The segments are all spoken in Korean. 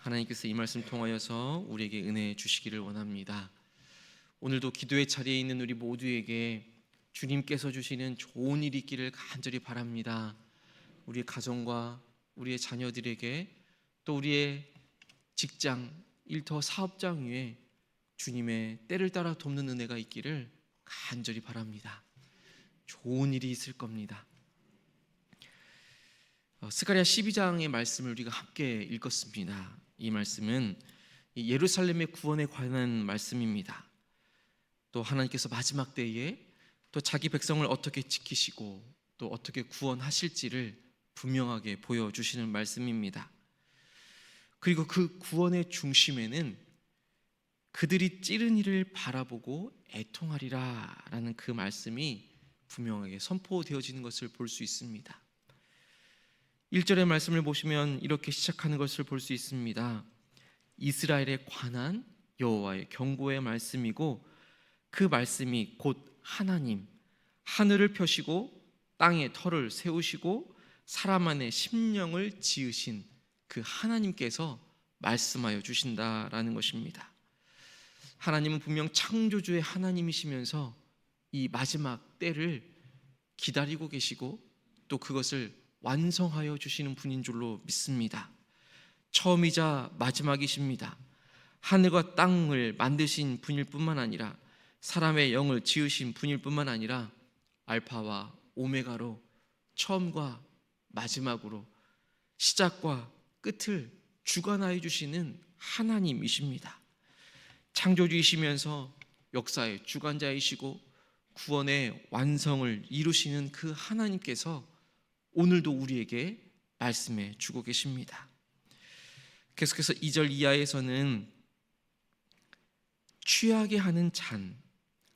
하나님께서 이 말씀 통하여서 우리에게 은혜 주시기를 원합니다. 오늘도 기도의 자리에 있는 우리 모두에게 주님께서 주시는 좋은 일이 있기를 간절히 바랍니다. 우리의 가정과 우리의 자녀들에게, 또 우리의 직장, 일터, 사업장 위에 주님의 때를 따라 돕는 은혜가 있기를 간절히 바랍니다. 좋은 일이 있을 겁니다. 스가랴 12장의 말씀을 우리가 함께 읽었습니다. 이 말씀은 예루살렘의 구원에 관한 말씀입니다. 또 하나님께서 마지막 때에 또 자기 백성을 어떻게 지키시고 또 어떻게 구원하실지를 분명하게 보여주시는 말씀입니다. 그리고 그 구원의 중심에는 그들이 찌른 이를 바라보고 애통하리라 라는 그 말씀이 분명하게 선포되어지는 것을 볼 수 있습니다. 1절의 말씀을 보시면 이렇게 시작하는 것을 볼 수 있습니다. 이스라엘에 관한 여호와의 경고의 말씀이고, 그 말씀이 곧 하나님, 하늘을 펴시고 땅에 터를 세우시고 사람 안에 심령을 지으신 그 하나님께서 말씀하여 주신다라는 것입니다. 하나님은 분명 창조주의 하나님이시면서 이 마지막 때를 기다리고 계시고 또 그것을 완성하여 주시는 분인 줄로 믿습니다. 처음이자 마지막이십니다. 하늘과 땅을 만드신 분일 뿐만 아니라 사람의 영을 지으신 분일 뿐만 아니라 알파와 오메가로 처음과 마지막으로 시작과 끝을 주관하여 주시는 하나님이십니다. 창조주이시면서 역사의 주관자이시고 구원의 완성을 이루시는 그 하나님께서 오늘도 우리에게 말씀해 주고 계십니다. 계속해서 2절 이하에서는 취하게 하는 잔,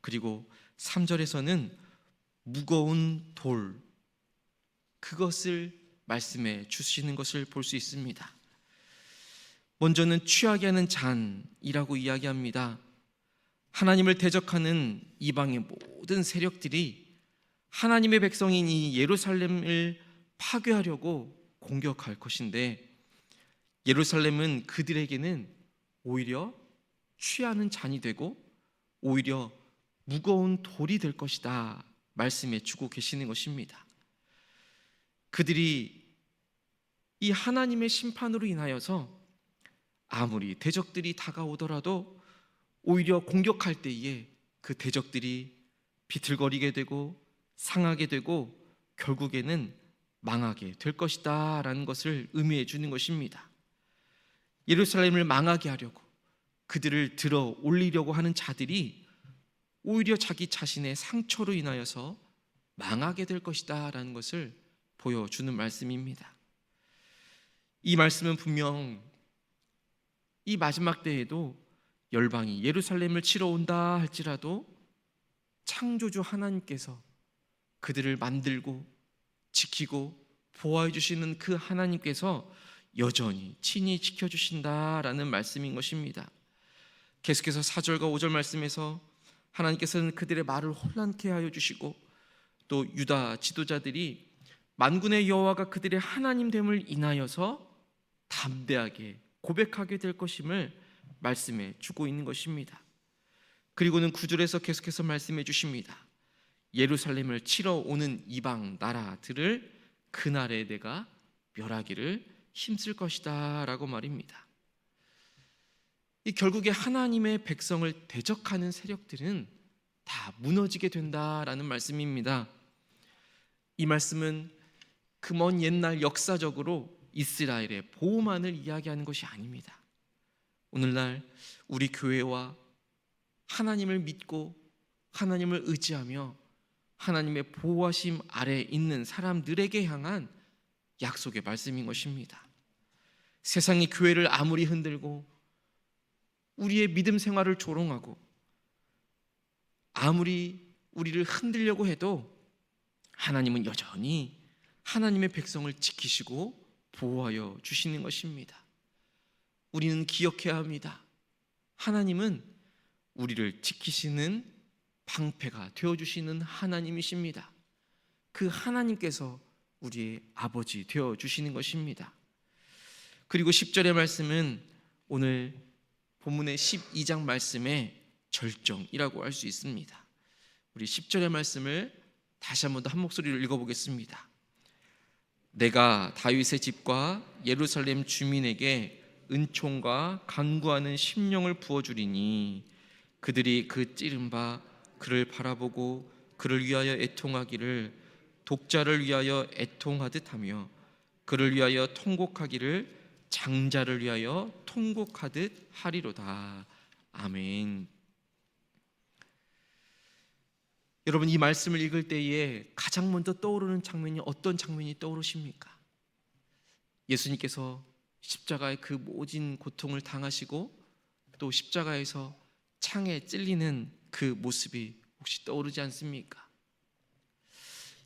그리고 3절에서는 무거운 돌, 그것을 말씀해 주시는 것을 볼 수 있습니다. 먼저는 취하게 하는 잔이라고 이야기합니다. 하나님을 대적하는 이방의 모든 세력들이 하나님의 백성인 이 예루살렘을 파괴하려고 공격할 것인데, 예루살렘은 그들에게는 오히려 취하는 잔이 되고 오히려 무거운 돌이 될 것이다 말씀해 주고 계시는 것입니다. 그들이 이 하나님의 심판으로 인하여서 아무리 대적들이 다가오더라도 오히려 공격할 때에 그 대적들이 비틀거리게 되고 상하게 되고 결국에는 망하게 될 것이다 라는 것을 의미해 주는 것입니다. 예루살렘을 망하게 하려고 그들을 들어 올리려고 하는 자들이 오히려 자기 자신의 상처로 인하여서 망하게 될 것이다 라는 것을 보여주는 말씀입니다. 이 말씀은 분명 이 마지막 때에도 열방이 예루살렘을 치러 온다 할지라도 창조주 하나님께서 그들을 만들고 지키고 보호해 주시는 그 하나님께서 여전히 친히 지켜주신다라는 말씀인 것입니다. 계속해서 4절과 5절 말씀에서 하나님께서는 그들의 말을 혼란케 하여 주시고 또 유다 지도자들이 만군의 여호와가 그들의 하나님됨을 인하여서 담대하게 고백하게 될 것임을 말씀해 주고 있는 것입니다. 그리고는 9절에서 계속해서 말씀해 주십니다. 예루살렘을 치러 오는 이방 나라들을 그날에 내가 멸하기를 힘쓸 것이다 라고 말입니다. 이 결국에 하나님의 백성을 대적하는 세력들은 다 무너지게 된다라는 말씀입니다. 이 말씀은 그 먼 옛날 역사적으로 이스라엘의 보호만을 이야기하는 것이 아닙니다. 오늘날 우리 교회와 하나님을 믿고 하나님을 의지하며 하나님의 보호하심 아래 있는 사람들에게 향한 약속의 말씀인 것입니다. 세상이 교회를 아무리 흔들고 우리의 믿음 생활을 조롱하고 아무리 우리를 흔들려고 해도 하나님은 여전히 하나님의 백성을 지키시고 보호하여 주시는 것입니다. 우리는 기억해야 합니다. 하나님은 우리를 지키시는 방패가 되어주시는 하나님이십니다. 그 하나님께서 우리의 아버지 되어주시는 것입니다. 그리고 10절의 말씀은 오늘 본문의 12장 말씀의 절정이라고 할 수 있습니다. 우리 10절의 말씀을 다시 한 번 더 한 목소리로 읽어보겠습니다. 내가 다윗의 집과 예루살렘 주민에게 은총과 간구하는 심령을 부어주리니 그들이 그 찌른 바 그를 바라보고 그를 위하여 애통하기를 독자를 위하여 애통하듯 하며 그를 위하여 통곡하기를 장자를 위하여 통곡하듯 하리로다. 아멘. 여러분, 이 말씀을 읽을 때에 가장 먼저 떠오르는 장면이 어떤 장면이 떠오르십니까? 예수님께서 십자가의 그 모진 고통을 당하시고 또 십자가에서 창에 찔리는 그 모습이 혹시 떠오르지 않습니까?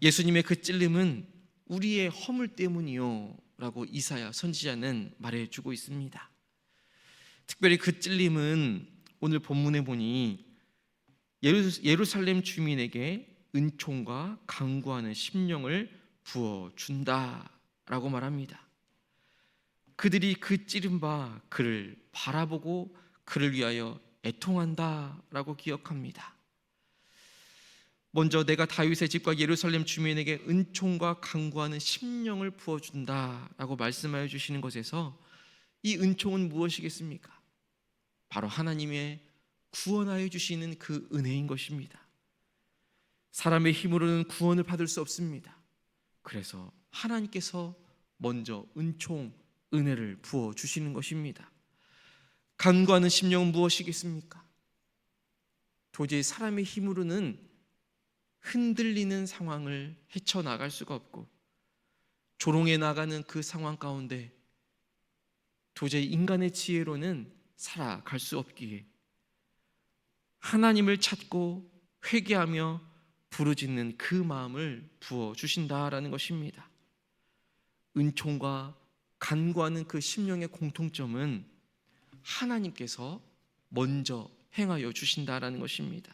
예수님의 그 찔림은 우리의 허물 때문이요 라고 이사야 선지자는 말해주고 있습니다. 특별히 그 찔림은 오늘 본문에 보니 예루살렘 주민에게 은총과 간구하는 심령을 부어준다라고 말합니다. 그들이 그 찌른 바 그를 바라보고 그를 위하여 애통한다라고 기억합니다. 먼저 내가 다윗의 집과 예루살렘 주민에게 은총과 간구하는 심령을 부어준다라고 말씀하여 주시는 것에서 이 은총은 무엇이겠습니까? 바로 하나님의 구원하여 주시는 그 은혜인 것입니다. 사람의 힘으로는 구원을 받을 수 없습니다. 그래서 하나님께서 먼저 은총, 은혜를 부어주시는 것입니다. 간구하는 심령은 무엇이겠습니까? 도저히 사람의 힘으로는 흔들리는 상황을 헤쳐나갈 수가 없고 조롱해 나가는 그 상황 가운데 도저히 인간의 지혜로는 살아갈 수 없기에 하나님을 찾고 회개하며 부르짖는 그 마음을 부어주신다라는 것입니다. 은총과 간구하는 그 심령의 공통점은 하나님께서 먼저 행하여 주신다라는 것입니다.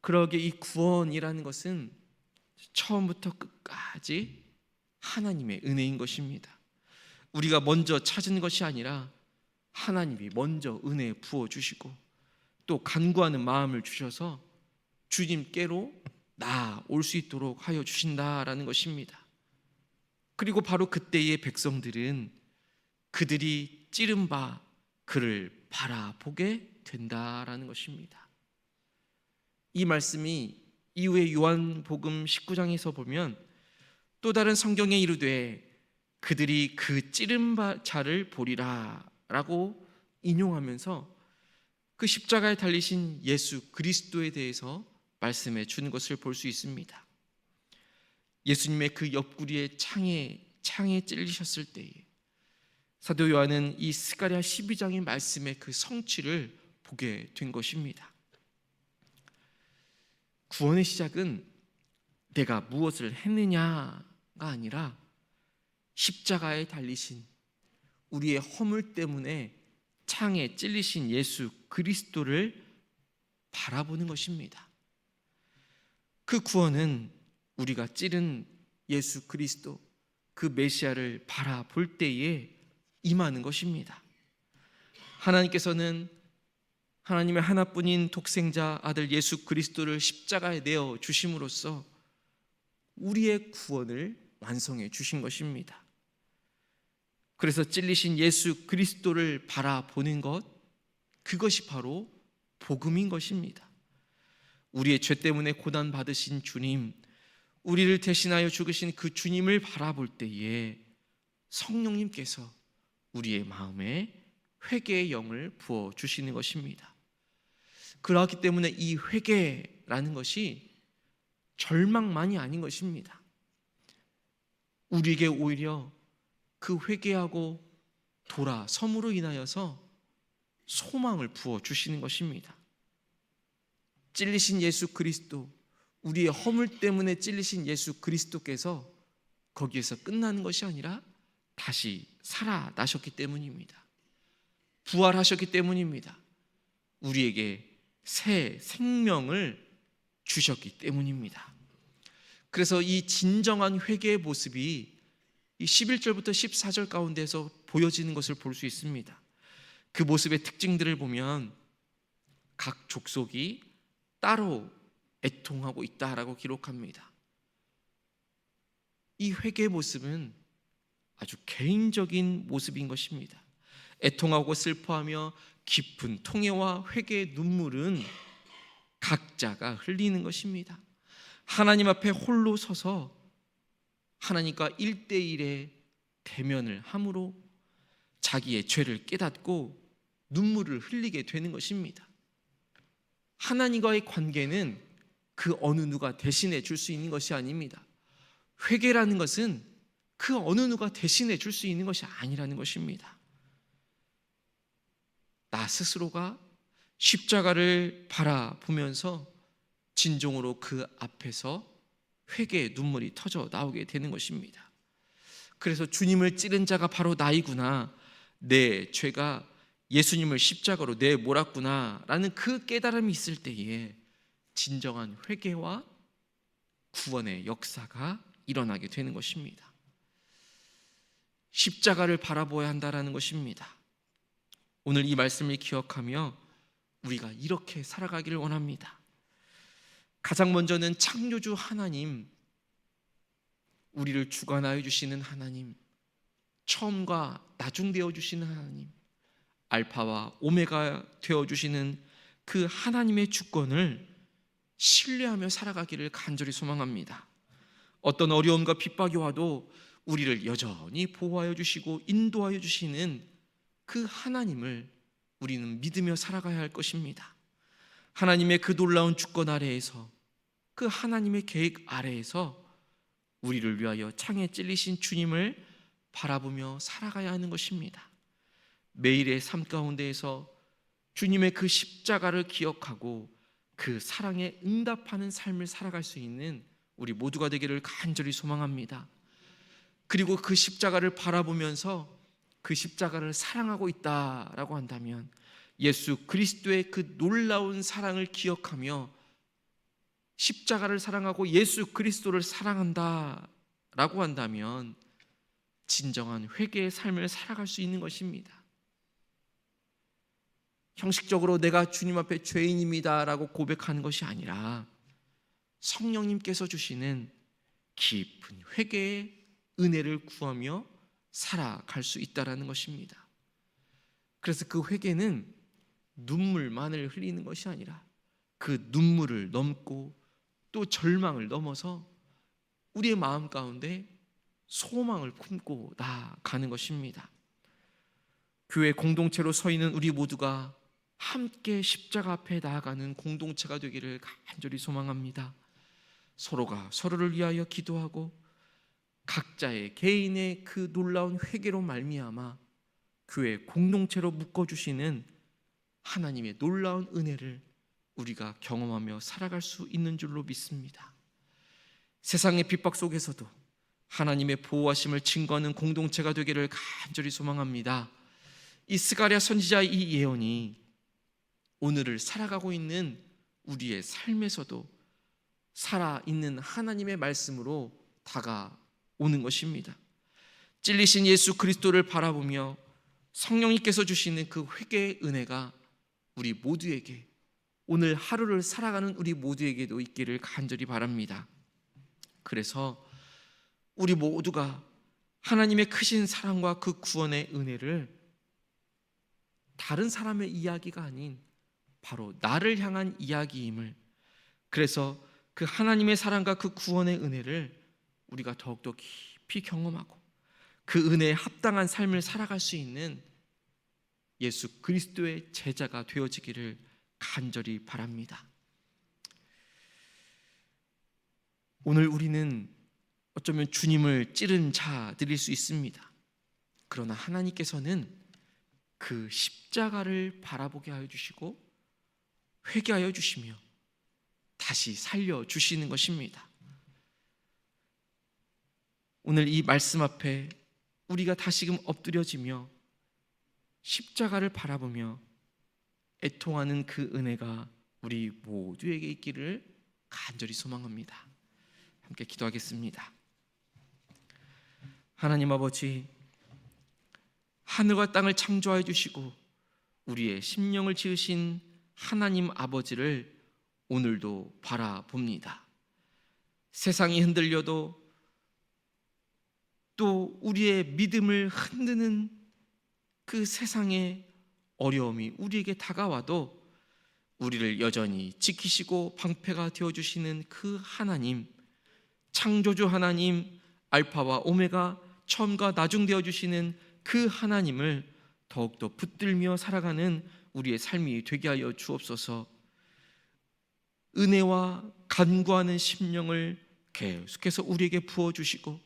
그러기에 이 구원이라는 것은 처음부터 끝까지 하나님의 은혜인 것입니다. 우리가 먼저 찾은 것이 아니라 하나님이 먼저 은혜 부어주시고 또 간구하는 마음을 주셔서 주님께로 나아올 수 있도록 하여 주신다라는 것입니다. 그리고 바로 그때의 백성들은 그들이 찌른 바 그를 바라보게 된다라는 것입니다. 이 말씀이 이후에 요한복음 19장에서 보면 또 다른 성경에 이르되 그들이 그 찌른 바 자를 보리라 라고 인용하면서 그 십자가에 달리신 예수 그리스도에 대해서 말씀해 주는 것을 볼 수 있습니다. 예수님의 그 옆구리에 창에 찔리셨을 때에 사도 요한은 이 스가랴 12장의 말씀의 그 성취를 보게 된 것입니다. 구원의 시작은 내가 무엇을 했느냐가 아니라 십자가에 달리신 우리의 허물 때문에 창에 찔리신 예수 그리스도를 바라보는 것입니다. 그 구원은 우리가 찌른 예수 그리스도 그 메시아를 바라볼 때에 임하는 것입니다. 하나님께서는 하나님의 하나뿐인 독생자 아들 예수 그리스도를 십자가에 내어 주심으로써 우리의 구원을 완성해 주신 것입니다. 그래서 찔리신 예수 그리스도를 바라보는 것, 그것이 바로 복음인 것입니다. 우리의 죄 때문에 고난 받으신 주님, 우리를 대신하여 죽으신 그 주님을 바라볼 때에 성령님께서 우리의 마음에 회개의 영을 부어 주시는 것입니다. 그렇기 때문에 이 회개라는 것이 절망만이 아닌 것입니다. 우리에게 오히려 그 회개하고 돌아섬으로 인하여서 소망을 부어 주시는 것입니다. 찔리신 예수 그리스도, 우리의 허물 때문에 찔리신 예수 그리스도께서 거기에서 끝나는 것이 아니라 다시 살아나셨기 때문입니다. 부활하셨기 때문입니다. 우리에게 새 생명을 주셨기 때문입니다. 그래서 이 진정한 회개의 모습이 이 11절부터 14절 가운데서 보여지는 것을 볼 수 있습니다. 그 모습의 특징들을 보면 각 족속이 따로 애통하고 있다라고 기록합니다. 이 회개의 모습은 아주 개인적인 모습인 것입니다. 애통하고 슬퍼하며 깊은 통회와 회개의 눈물은 각자가 흘리는 것입니다. 하나님 앞에 홀로 서서 하나님과 1대1의 대면을 함으로 자기의 죄를 깨닫고 눈물을 흘리게 되는 것입니다. 하나님과의 관계는 그 어느 누가 대신해 줄 수 있는 것이 아닙니다. 회개라는 것은 그 어느 누가 대신해 줄 수 있는 것이 아니라는 것입니다. 나 스스로가 십자가를 바라보면서 진정으로 그 앞에서 회개의 눈물이 터져 나오게 되는 것입니다. 그래서 주님을 찌른 자가 바로 나이구나, 내 죄가 예수님을 십자가로 내몰았구나 라는 그 깨달음이 있을 때에 진정한 회개와 구원의 역사가 일어나게 되는 것입니다. 십자가를 바라보아야 한다는 것입니다. 오늘 이 말씀을 기억하며 우리가 이렇게 살아가기를 원합니다. 가장 먼저는 창조주 하나님, 우리를 주관하여 주시는 하나님, 처음과 나중 되어 주시는 하나님, 알파와 오메가 되어 주시는 그 하나님의 주권을 신뢰하며 살아가기를 간절히 소망합니다. 어떤 어려움과 핍박이 와도 우리를 여전히 보호하여 주시고 인도하여 주시는 그 하나님을 우리는 믿으며 살아가야 할 것입니다. 하나님의 그 놀라운 주권 아래에서, 그 하나님의 계획 아래에서 우리를 위하여 창에 찔리신 주님을 바라보며 살아가야 하는 것입니다. 매일의 삶 가운데에서 주님의 그 십자가를 기억하고 그 사랑에 응답하는 삶을 살아갈 수 있는 우리 모두가 되기를 간절히 소망합니다. 그리고 그 십자가를 바라보면서 그 십자가를 사랑하고 있다라고 한다면, 예수 그리스도의 그 놀라운 사랑을 기억하며 십자가를 사랑하고 예수 그리스도를 사랑한다라고 한다면 진정한 회개의 삶을 살아갈 수 있는 것입니다. 형식적으로 내가 주님 앞에 죄인입니다라고 고백하는 것이 아니라 성령님께서 주시는 깊은 회개의 은혜를 구하며 살아갈 수 있다라는 것입니다. 그래서 그 회개는 눈물만을 흘리는 것이 아니라 그 눈물을 넘고 또 절망을 넘어서 우리의 마음 가운데 소망을 품고 나아가는 것입니다. 교회 공동체로 서 있는 우리 모두가 함께 십자가 앞에 나아가는 공동체가 되기를 간절히 소망합니다. 서로가 서로를 위하여 기도하고 각자의 개인의 그 놀라운 회개로 말미암아 교회 공동체로 묶어주시는 하나님의 놀라운 은혜를 우리가 경험하며 살아갈 수 있는 줄로 믿습니다. 세상의 핍박 속에서도 하나님의 보호하심을 증거하는 공동체가 되기를 간절히 소망합니다. 이 스가랴 선지자의 이 예언이 오늘을 살아가고 있는 우리의 삶에서도 살아있는 하나님의 말씀으로 다가오는 것입니다. 찔리신 예수 그리스도를 바라보며 성령님께서 주시는 그 회개의 은혜가 우리 모두에게, 오늘 하루를 살아가는 우리 모두에게도 있기를 간절히 바랍니다. 그래서 우리 모두가 하나님의 크신 사랑과 그 구원의 은혜를 다른 사람의 이야기가 아닌 바로 나를 향한 이야기임을, 그래서 그 하나님의 사랑과 그 구원의 은혜를 우리가 더욱더 깊이 경험하고 그 은혜에 합당한 삶을 살아갈 수 있는 예수 그리스도의 제자가 되어지기를 간절히 바랍니다. 오늘 우리는 어쩌면 주님을 찌른 자들일 수 있습니다. 그러나 하나님께서는 그 십자가를 바라보게 하여 주시고 회개하여 주시며 다시 살려주시는 것입니다. 오늘 이 말씀 앞에 우리가 다시금 엎드려지며 십자가를 바라보며 애통하는 그 은혜가 우리 모두에게 있기를 간절히 소망합니다. 함께 기도하겠습니다. 하나님 아버지, 하늘과 땅을 창조하여 주시고 우리의 심령을 지으신 하나님 아버지를 오늘도 바라봅니다. 세상이 흔들려도 또 우리의 믿음을 흔드는 그 세상의 어려움이 우리에게 다가와도 우리를 여전히 지키시고 방패가 되어주시는 그 하나님, 창조주 하나님, 알파와 오메가, 처음과 나중 되어주시는 그 하나님을 더욱더 붙들며 살아가는 우리의 삶이 되게 하여 주옵소서. 은혜와 간구하는 심령을 계속해서 우리에게 부어주시고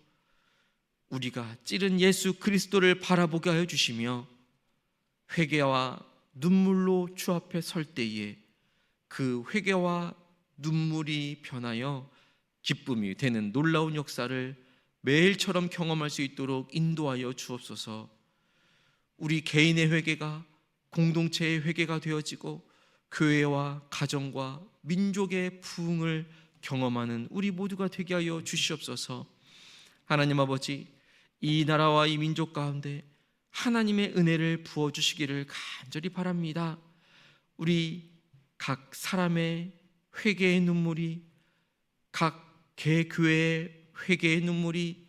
우리가 찌른 예수 그리스도를 바라보게 하여 주시며 회개와 눈물로 주 앞에 설 때에 그 회개와 눈물이 변하여 기쁨이 되는 놀라운 역사를 매일처럼 경험할 수 있도록 인도하여 주옵소서. 우리 개인의 회개가 공동체의 회개가 되어지고 교회와 가정과 민족의 부흥을 경험하는 우리 모두가 되게 하여 주시옵소서. 하나님 아버지, 이 나라와 이 민족 가운데 하나님의 은혜를 부어주시기를 간절히 바랍니다. 우리 각 사람의 회개의 눈물이, 각 개교회의 회개의 눈물이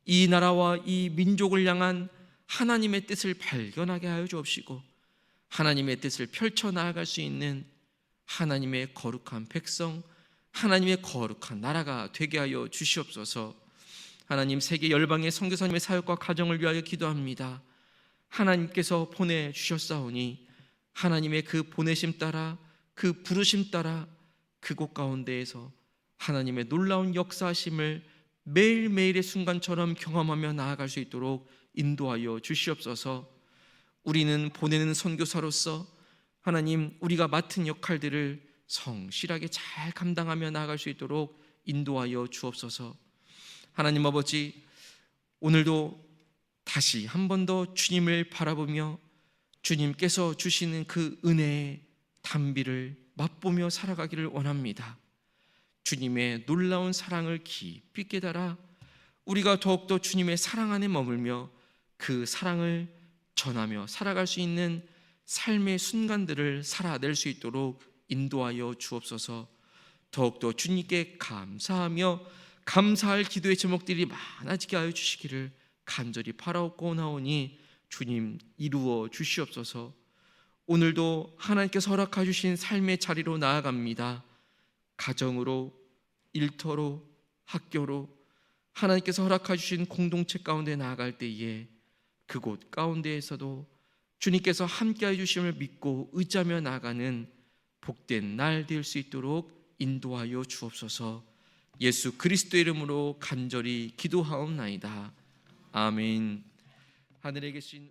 이 나라와 이 민족을 향한 하나님의 뜻을 발견하게 하여 주옵시고 하나님의 뜻을 펼쳐나갈 수 있는 하나님의 거룩한 백성, 하나님의 거룩한 나라가 되게 하여 주시옵소서. 하나님, 세계 열방의 선교사님의 사역과 가정을 위하여 기도합니다. 하나님께서 보내주셨사오니 하나님의 그 보내심 따라, 그 부르심 따라 그곳 가운데에서 하나님의 놀라운 역사하심을 매일매일의 순간처럼 경험하며 나아갈 수 있도록 인도하여 주시옵소서. 우리는 보내는 선교사로서 하나님, 우리가 맡은 역할들을 성실하게 잘 감당하며 나아갈 수 있도록 인도하여 주옵소서. 하나님 아버지, 오늘도 다시 한 번 더 주님을 바라보며 주님께서 주시는 그 은혜의 단비를 맛보며 살아가기를 원합니다. 주님의 놀라운 사랑을 깊이 깨달아 우리가 더욱더 주님의 사랑 안에 머물며 그 사랑을 전하며 살아갈 수 있는 삶의 순간들을 살아낼 수 있도록 인도하여 주옵소서. 더욱더 주님께 감사하며 감사할 기도의 제목들이 많아지게 하여 주시기를 간절히 바라옵고 나오니 주님 이루어 주시옵소서. 오늘도 하나님께서 허락해 주신 삶의 자리로 나아갑니다. 가정으로, 일터로, 학교로 하나님께서 허락해 주신 공동체 가운데 나아갈 때에 그곳 가운데에서도 주님께서 함께해 주심을 믿고 의지하며 나아가는 복된 날 될 수 있도록 인도하여 주옵소서. 예수 그리스도의 이름으로 간절히 기도하옵나이다. 아멘. 하늘에 계신